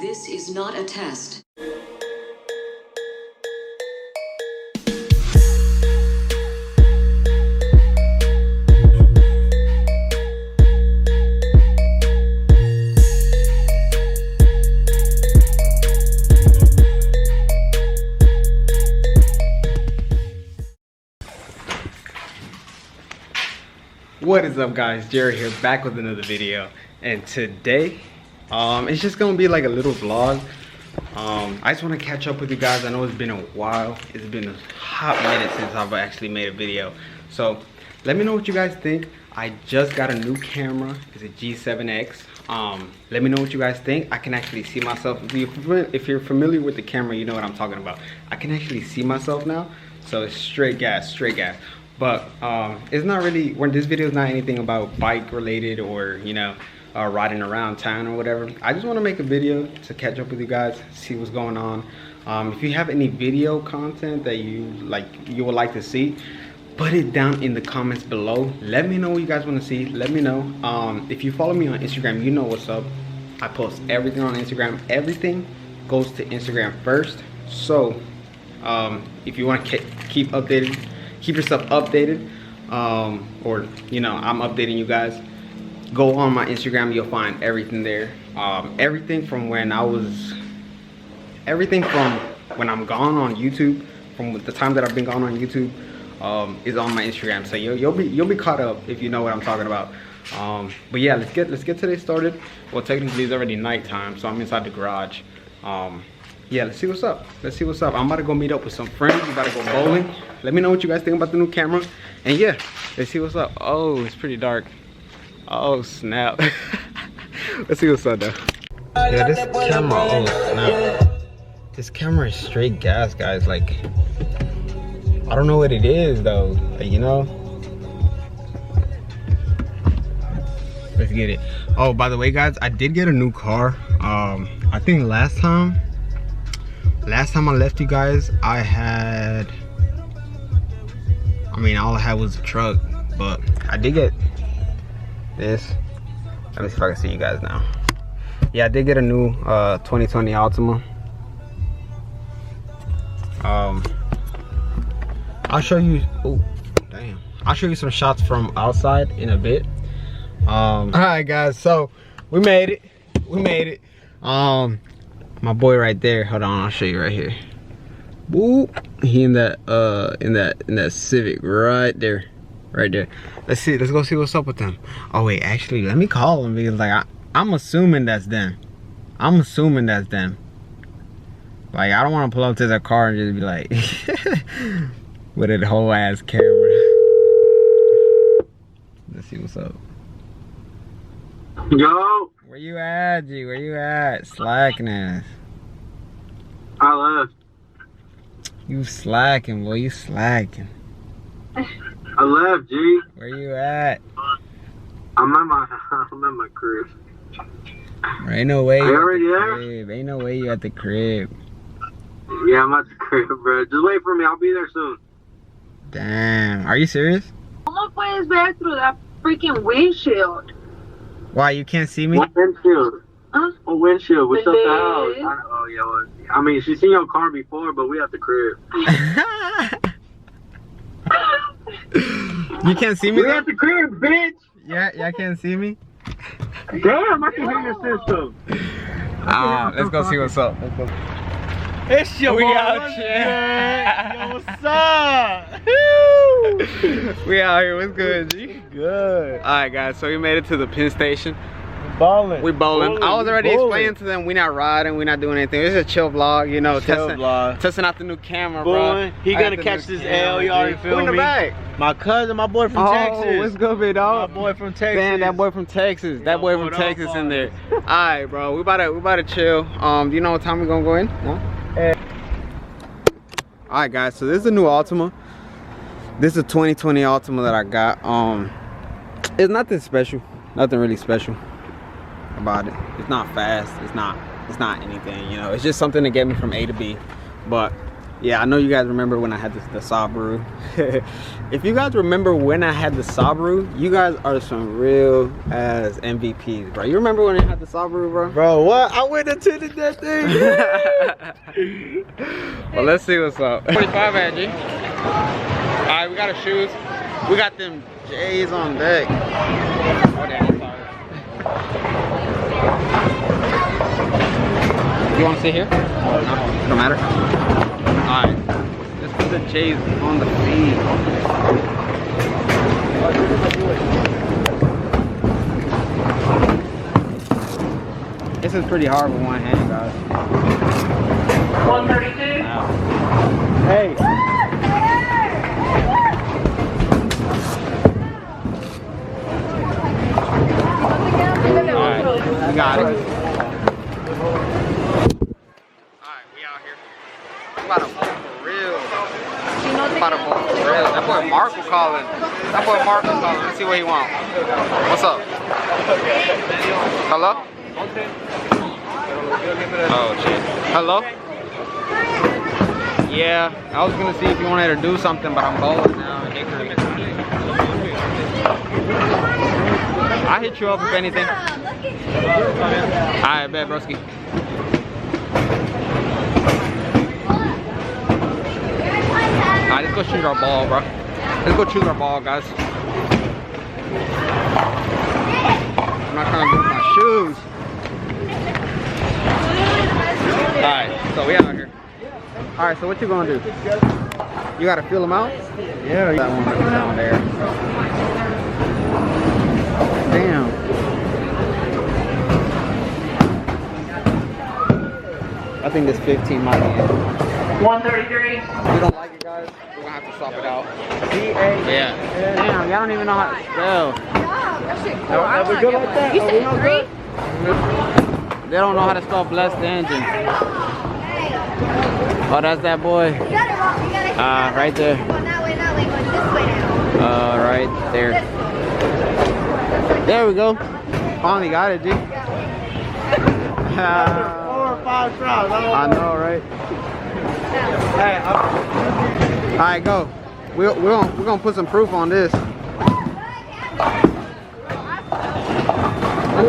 This is not a test. What is up, guys? Jared here, back with another video, and today it's just gonna be like a little vlog. I just want to catch up with you guys. I know it's been a while. It's been a hot minute since I've actually made a video, so let me know what you guys think. I just got a new camera. It's a G7X. Let me know what you guys think. I can actually see myself. If you're familiar with the camera, you know what I'm talking about. I can actually see myself now, so it's straight gas, straight gas. But it's not really, when this video is not anything about bike related or, you know, riding around town or whatever. I just want to make a video to catch up with you guys, see what's going on. If you have any video content that you would like to see, put it down in the comments below. Let me know what you guys want to see. Let me know. If you follow me on Instagram, you know what's up. I post everything on Instagram. Everything goes to Instagram first. So if you want to keep updated, keep yourself updated, or you know, I'm updating you guys, go on my Instagram. You'll find everything there. Everything from when I'm gone on YouTube, from the time that I've been gone on YouTube, is on my Instagram. So you'll be caught up if you know what I'm talking about. But yeah, let's get today started. Well, technically it's already nighttime, so I'm inside the garage. Yeah, let's see what's up. Let's see what's up. I'm about to go meet up with some friends. We're about to go bowling. Let me know what you guys think about the new camera. And yeah, let's see what's up. Oh, it's pretty dark. Oh, snap. Let's see what's up though. Yeah, this camera, oh snap. This camera is straight gas, guys. Like, I don't know what it is though. Like, you know? Let's get it. Oh, by the way, guys, I did get a new car. I think last time I left you guys, all I had was a truck, but I did get this. Let me see if I can see you guys now. Yeah, I did get a new 2020 Altima. I'll show you. Oh damn, I'll show you some shots from outside in a bit. All right, guys, so we made it. My boy right there, hold on, I'll show you right here. Woo! He in that Civic right there. Let's go see what's up with them. Oh wait, actually let me call them, because like I'm assuming that's them. Like, I don't want to pull up to their car and just be like with a whole ass camera. Let's see what's up. Yo! Where you at, G? Where you at? Slacking ass. I left. You slacking, boy. You slacking. I left, G. Where you at? I'm at my crib. Ain't no way Are you already there? there? Ain't no way you at the crib. Yeah, I'm at the crib, bro. Just wait for me. I'll be there soon. Damn. Are you serious? ¿Cómo puedes ver through that freaking windshield? Why, you can't see me? What windshield? Huh? What windshield? What's up the house? Baby. Oh, yeah. Well, I mean, she's seen your car before, but we at the crib. You can't see me We though? at the crib, bitch! Yeah, y'all can't see me? Damn, I can hear your system. Let's go see what's up. Let's go. It's your We boy. out What's here. good? Yo, what's up? We out here. What's good, G? Good. Alright, guys, so we made it to the Penn Station. Ballin'. We bowling. I was already bowling. explaining to them we not riding, we not doing anything. This is a chill vlog, you know, Chill vlog. testing out the new camera, Boy, bro. he I gonna got the catch new this camera, L, you already G. feel Who in the me? back? My cousin, my boy from Texas. What's good, big My dog? boy from Texas. Man, that boy from Texas. That boy from what up, Texas in boy? there. Alright, bro. We about to chill. Do you know what time we gonna go in? No? Alright, guys, so this is a new Altima. This is a 2020 Altima that I got. It's nothing special. Nothing really special about it. It's not fast. It's not anything, you know. It's just something to get me from A to B. But Yeah, I know you guys remember when I had the Subaru. If you guys remember when I had the Subaru, you guys are some real ass MVPs, bro. You remember when I had the Subaru, bro? Bro, what? I went into that thing. Well, let's see what's up. 45 at G. Alright, we got our shoes. We got them J's on deck. Oh, damn, I'm sorry. You want to sit here? No, it don't matter. Alright, let's put the J's on the feet. This is pretty hard with one hand, guys. 132. Wow. Hey. Alright, we got it. Alright, we out here. I'm about to vote for real. I'm about to vote for real. That boy Mark will call in. That boy Mark will call in. Let's see what he wants. What's up? Hello? Oh shit. Hello? Yeah, I was gonna see if you wanted to do something, but I'm bored now. I'll hit you up if anything. Alright, bet, broski. Alright, let's go shoot our ball, bro. Let's go choose our ball, guys. I'm not trying to lose my shoes. Alright, so we out here. Alright, so what you gonna do? You gotta feel them out? Yeah. That one right down there. Damn. I think this 15 might be it. 133. If you don't like it, guys, we're gonna have to swap it out. D-A. Yeah. Damn, y'all don't even know how to spell. Are we good like that? You Are we said not 3? good? They don't know how to spell bless the engine. Oh, that's that boy. Right there. Right there. There we go. Finally got it, G. 4 or 5 tries. I know, right? Hey, Alright, go. We're gonna put some proof on this.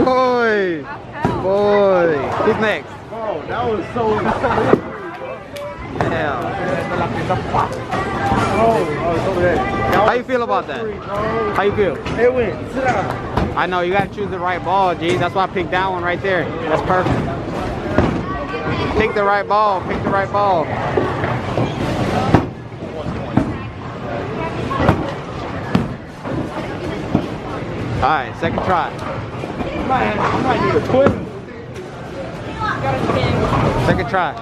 Boy! Boy! Who's next? bro, that was so Damn. Oh, it's over there. How you feel about that? How you feel? It went. Sit down. I know, you gotta choose the right ball, G. That's why I picked that one right there. That's perfect. Pick the right ball. Pick the right ball. Alright, second try. I might need a twin. Second try.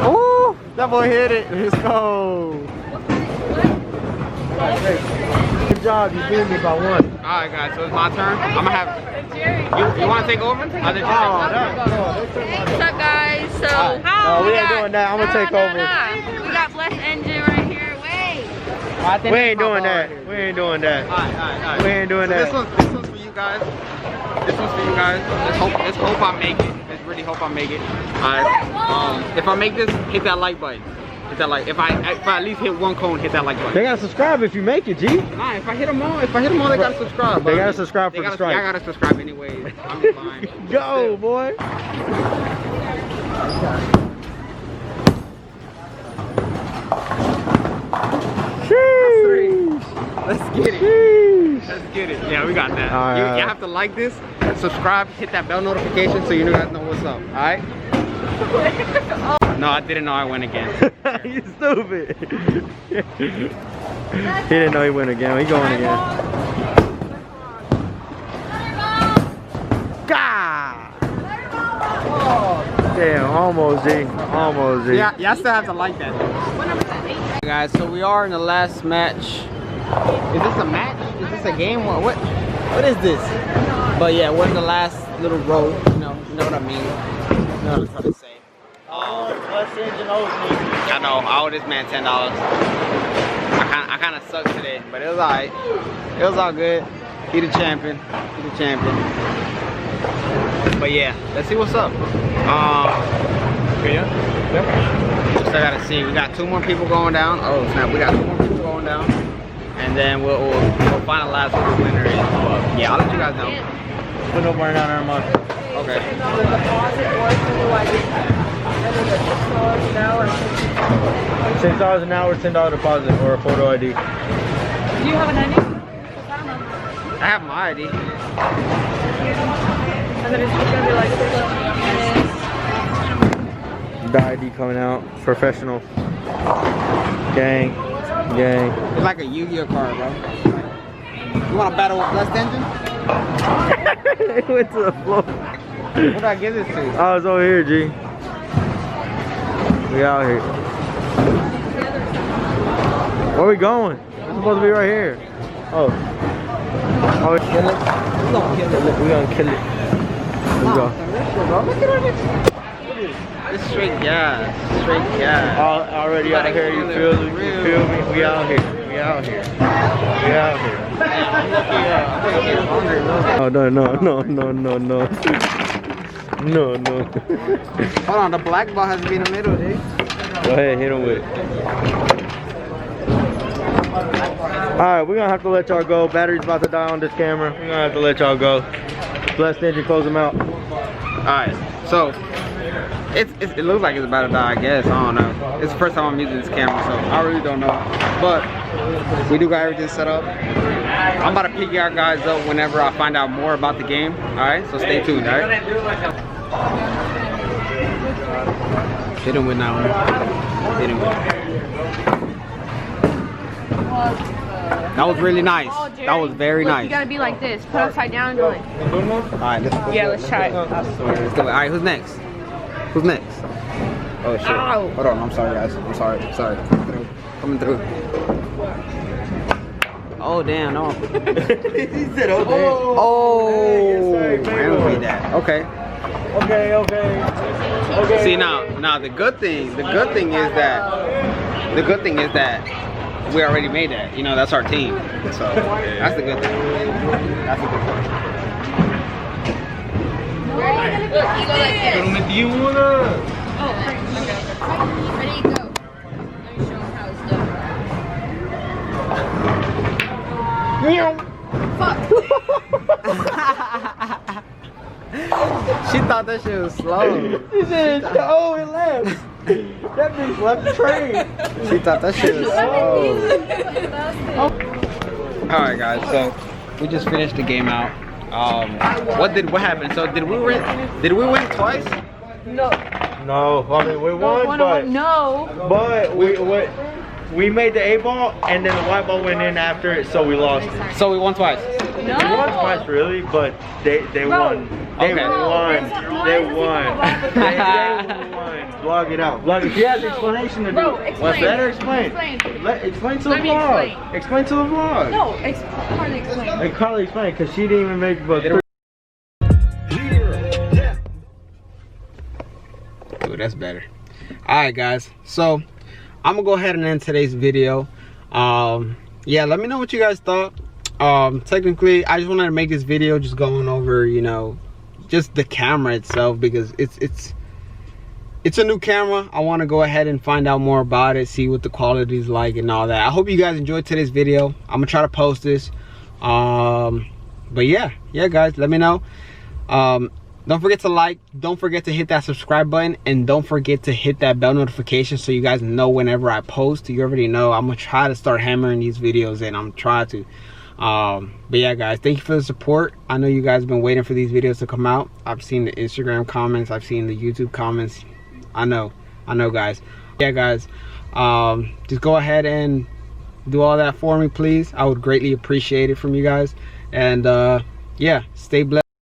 Ooh, that boy hit it. Let's go. Good job, you beat me by 1. Alright guys, so it's my turn. I'm gonna have you wanna take over? What's up, guys? So, No, we ain't doing that. I'm gonna take over. We got Bless Engine right here. Wait. We ain't doing that. We ain't doing that. Alright. We ain't doing that. This one's for you guys. This one's for you guys. Let's hope I make it. Let's really hope I make it. Alright. If I make this, hit that like button. Hit that like. If I at least hit 1 cone, hit that like button. They gotta subscribe if you make it, G. Nah, if I hit them all, they gotta subscribe. They bro. gotta subscribe They for the gotta- strike. Y'all gotta subscribe anyways. I'm just lying. Go, boy. Let's get it. Let's get it. Yeah, we got that. All right, you all right. have to like this, subscribe, hit that bell notification so you guys know what's up. All right? No, I didn't know I went again. You stupid. He didn't know he went again. He going again. God. Damn, almost, G. Almost, G. Yeah, y'all still have to like that. Guys, so we are in the last match. Is this a match? Is this a game? What is this? But yeah, we're in the last little row. You know what I mean. You know what I'm trying to say. I know, I owe this man $10. I kind of sucked today, but it was alright. It was all good. He the champion. He the champion. But yeah, let's see what's up. Yeah. Still gotta see. We got 2 more people going down. Oh snap, we got 2 more people going down. And then we'll finalize who the winner is. But yeah, I'll let you guys know. Put no burn down our month. Okay. $6 an hour, $10 deposit, or a photo ID. Do you have an ID? I have my ID. And then it's just gonna be like The ID coming out. Professional. Gang. Gang. It's like a Yu-Gi-Oh card, bro. You want to battle with Blessed Engine? It went to the floor. What did I give this to? I was over here, G. We out here. Where we going? We're supposed to be right here. Oh. Oh, we kill it? We gonna kill it. We gonna kill it. Let's go. Look at it. It's straight gas. Straight gas. Already out here, you feel me? You feel me? We out here. We out here. We out here. Oh, no. No. Hold on, the black ball has to be in the middle, dude. Go ahead, hit him with it. Alright, we're gonna have to let y'all go. Battery's about to die on this camera. We're gonna have to let y'all go. Blessed Engine, close them out. Alright, so it looks like it's about to die, I guess. I don't know. It's the first time I'm using this camera, so I really don't know. But we do got everything set up. I'm about to pick y'all guys up whenever I find out more about the game. Alright, so stay tuned, alright? Hit him with that one. Hit him with that. That was really nice. That was very nice. You gotta be like this. Put upside down and go like. Alright, Let's try it. Let's do it. Alright, who's next? Who's next? Oh shit. Ow. Hold on, I'm sorry guys. I'm sorry. Coming through. Oh damn, no. He said, oh, damn. Oh, Yes, sir. I don't read that. Okay. Okay. See now the good thing is that we already made that. You know, that's our team. So that's the good thing. That's the good part. Look, you go like this. Do you wanna? Oh, okay. Ready, go. Let me show him how it's done. She thought that shit was slow. He said, oh, it left. That bitch left the train. She thought that shit was slow. Alright guys, so we just finished the game out. What happened? So did we win twice? No, I mean we won, but no. But we made the A ball and then the white ball went in after it, so we lost it. So we won twice. No. We won twice really, but they won. They Okay. won. They won. They won. Vlog it out. Vlog it. She has explanation to do. Bro, explain. Let her explain. Explain to the vlog. Explain to the vlog. No, hardly explain. Hey, Carly, explain, because she didn't even make but Ooh, that's better. Alright guys, so I'm gonna go ahead and end today's video. Yeah, let me know what you guys thought. Technically I just wanted to make this video just going over, you know, just the camera itself, because it's a new camera. I want to go ahead and find out more about it, see what the quality is like and all that. I hope you guys enjoyed today's video. I'm gonna try to post this. But yeah guys, let me know. Don't forget to like, don't forget to hit that subscribe button, and don't forget to hit that bell notification so you guys know whenever I post. You already know I'm gonna try to start hammering these videos, and I'm trying to. But yeah guys, thank you for the support. I know you guys have been waiting for these videos to come out. I've seen the Instagram comments, I've seen the YouTube comments. I know guys. Yeah guys, just go ahead and do all that for me, please. I would greatly appreciate it from you guys. And yeah, stay blessed.